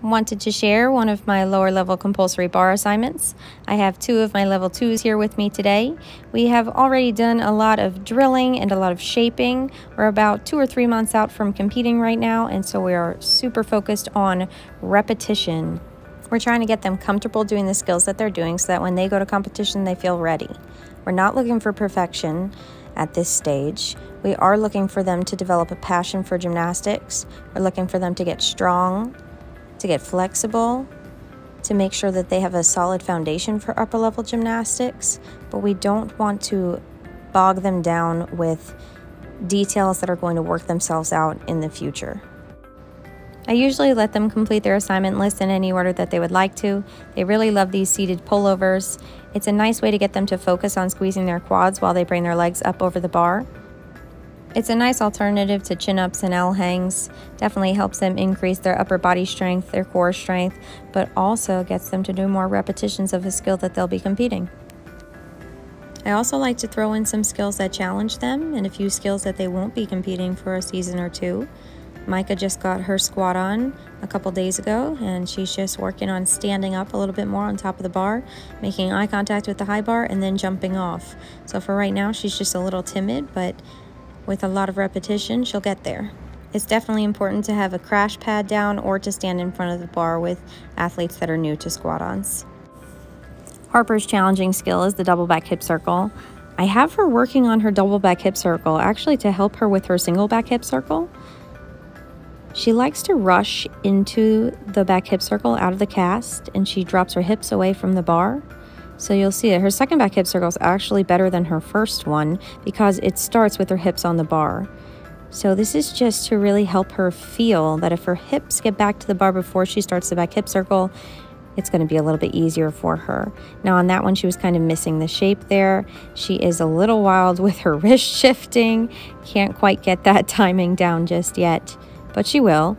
Wanted to share one of my lower level compulsory bar assignments. I have 2 of my level 2s here with me today. We have already done a lot of drilling and a lot of shaping. We're about 2 or 3 months out from competing right now, and so we are super focused on repetition. We're trying to get them comfortable doing the skills that they're doing so that when they go to competition, they feel ready. We're not looking for perfection at this stage. We are looking for them to develop a passion for gymnastics. We're looking for them to get strong, to get flexible, to make sure that they have a solid foundation for upper level gymnastics, but we don't want to bog them down with details that are going to work themselves out in the future. I usually let them complete their assignment list in any order that they would like to. They really love these seated pullovers. It's a nice way to get them to focus on squeezing their quads while they bring their legs up over the bar. It's a nice alternative to chin-ups and L-hangs. Definitely helps them increase their upper body strength, their core strength, but also gets them to do more repetitions of a skill that they'll be competing. I also like to throw in some skills that challenge them and a few skills that they won't be competing for a season or 2. Micah just got her squat on a couple days ago, and she's just working on standing up a little bit more on top of the bar, making eye contact with the high bar, and then jumping off. So for right now, she's just a little timid, but with a lot of repetition, she'll get there. It's definitely important to have a crash pad down or to stand in front of the bar with athletes that are new to squat-ons. Harper's challenging skill is the double back hip circle. I have her working on her double back hip circle, actually to help her with her single back hip circle. She likes to rush into the back hip circle out of the cast, and she drops her hips away from the bar. So you'll see that her second back hip circle is actually better than her first one because it starts with her hips on the bar. So this is just to really help her feel that if her hips get back to the bar before she starts the back hip circle, it's going to be a little bit easier for her. Now on that one, she was kind of missing the shape there. She is a little wild with her wrist shifting. Can't quite get that timing down just yet, but she will.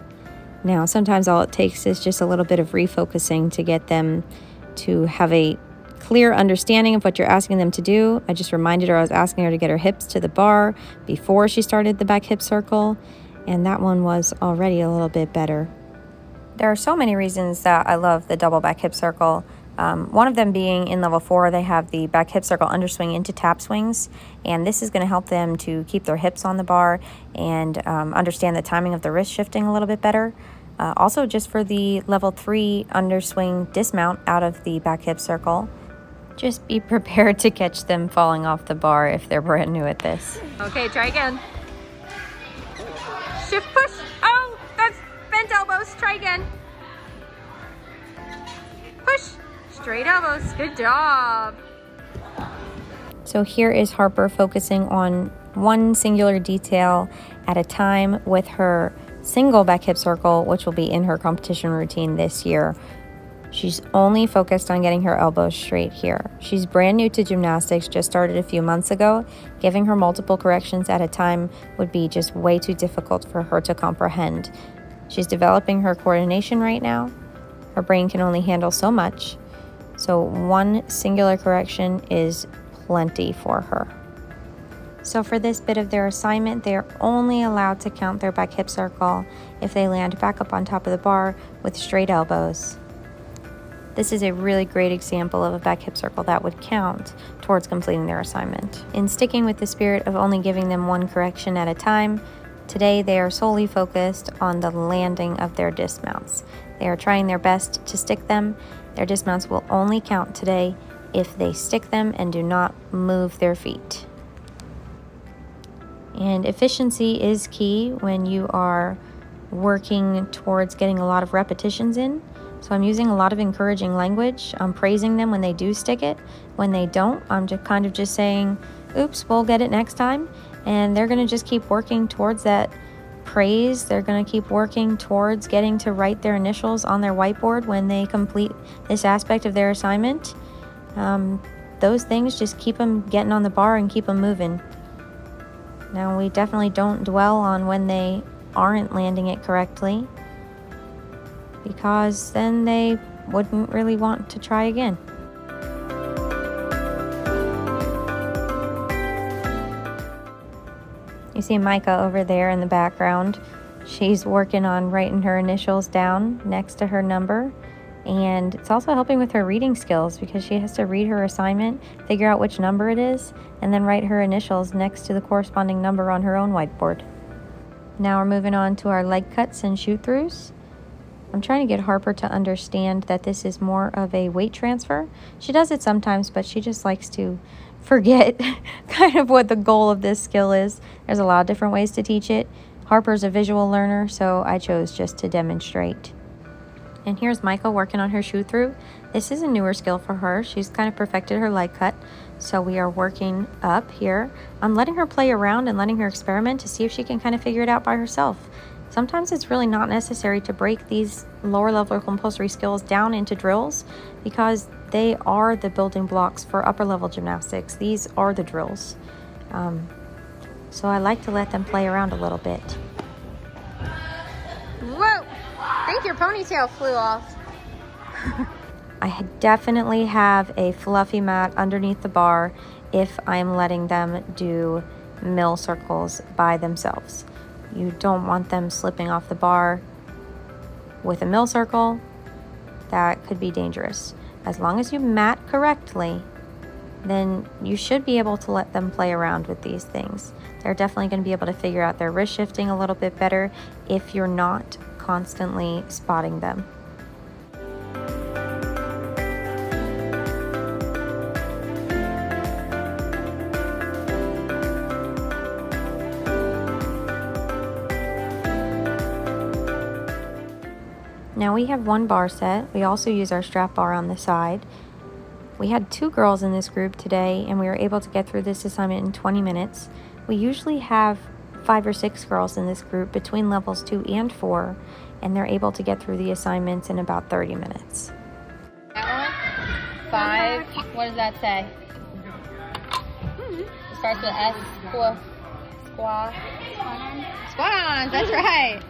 Now sometimes all it takes is just a little bit of refocusing to get them to have a clear understanding of what you're asking them to do. I just reminded her I was asking her to get her hips to the bar before she started the back hip circle, and that one was already a little bit better. There are so many reasons that I love the double back hip circle. One of them being in level 4, they have the back hip circle underswing into tap swings, and this is going to help them to keep their hips on the bar and understand the timing of the wrist shifting a little bit better. Also, just for the level 3 underswing dismount out of the back hip circle, just be prepared to catch them falling off the bar if they're brand new at this. Okay, try again. Shift push. Oh, that's bent elbows. Try again. Push. Straight elbows. Good job. So here is Harper focusing on one singular detail at a time with her single back hip circle, which will be in her competition routine this year. She's only focused on getting her elbows straight here. She's brand new to gymnastics, just started a few months ago. Giving her multiple corrections at a time would be just way too difficult for her to comprehend. She's developing her coordination right now. Her brain can only handle so much. So one singular correction is plenty for her. So for this bit of their assignment, they are only allowed to count their back hip circle if they land back up on top of the bar with straight elbows. This is a really great example of a back hip circle that would count towards completing their assignment. In sticking with the spirit of only giving them one correction at a time, today they are solely focused on the landing of their dismounts. They are trying their best to stick them. Their dismounts will only count today if they stick them and do not move their feet. And efficiency is key when you are working towards getting a lot of repetitions in. So I'm using a lot of encouraging language. I'm praising them when they do stick it. When they don't, I'm just kind of just saying, oops, we'll get it next time. And they're going to just keep working towards that praise. They're going to keep working towards getting to write their initials on their whiteboard when they complete this aspect of their assignment. Those things just keep them getting on the bar and keep them moving. Now, we definitely don't dwell on when they aren't landing it correctly, because then they wouldn't really want to try again. You see Micah over there in the background. She's working on writing her initials down next to her number, and it's also helping with her reading skills because she has to read her assignment, figure out which number it is, and then write her initials next to the corresponding number on her own whiteboard. Now we're moving on to our leg cuts and shoot throughs. I'm trying to get Harper to understand that this is more of a weight transfer. She does it sometimes, but she just likes to forget kind of what the goal of this skill is. There's a lot of different ways to teach it. Harper's a visual learner, so I chose just to demonstrate. And here's Micah working on her shoot through. This is a newer skill for her. She's kind of perfected her leg cut, so we are working up here. I'm letting her play around and letting her experiment to see if she can kind of figure it out by herself. Sometimes it's really not necessary to break these lower level compulsory skills down into drills because they are the building blocks for upper level gymnastics. These are the drills. So I like to let them play around a little bit. Whoa! I think your ponytail flew off. I definitely have a fluffy mat underneath the bar if I'm letting them do mill circles by themselves. You don't want them slipping off the bar with a mill circle. That could be dangerous. As long as you mat correctly, then you should be able to let them play around with these things. They're definitely going to be able to figure out their wrist shifting a little bit better if you're not constantly spotting them. Now we have one bar set. We also use our strap bar on the side. We had 2 girls in this group today, and we were able to get through this assignment in 20 minutes. We usually have 5 or 6 girls in this group between levels 2 and 4, and they're able to get through the assignments in about 30 minutes. That one? 5. What does that say? It starts with S. Squaw. Squaw. Squaw. That's right.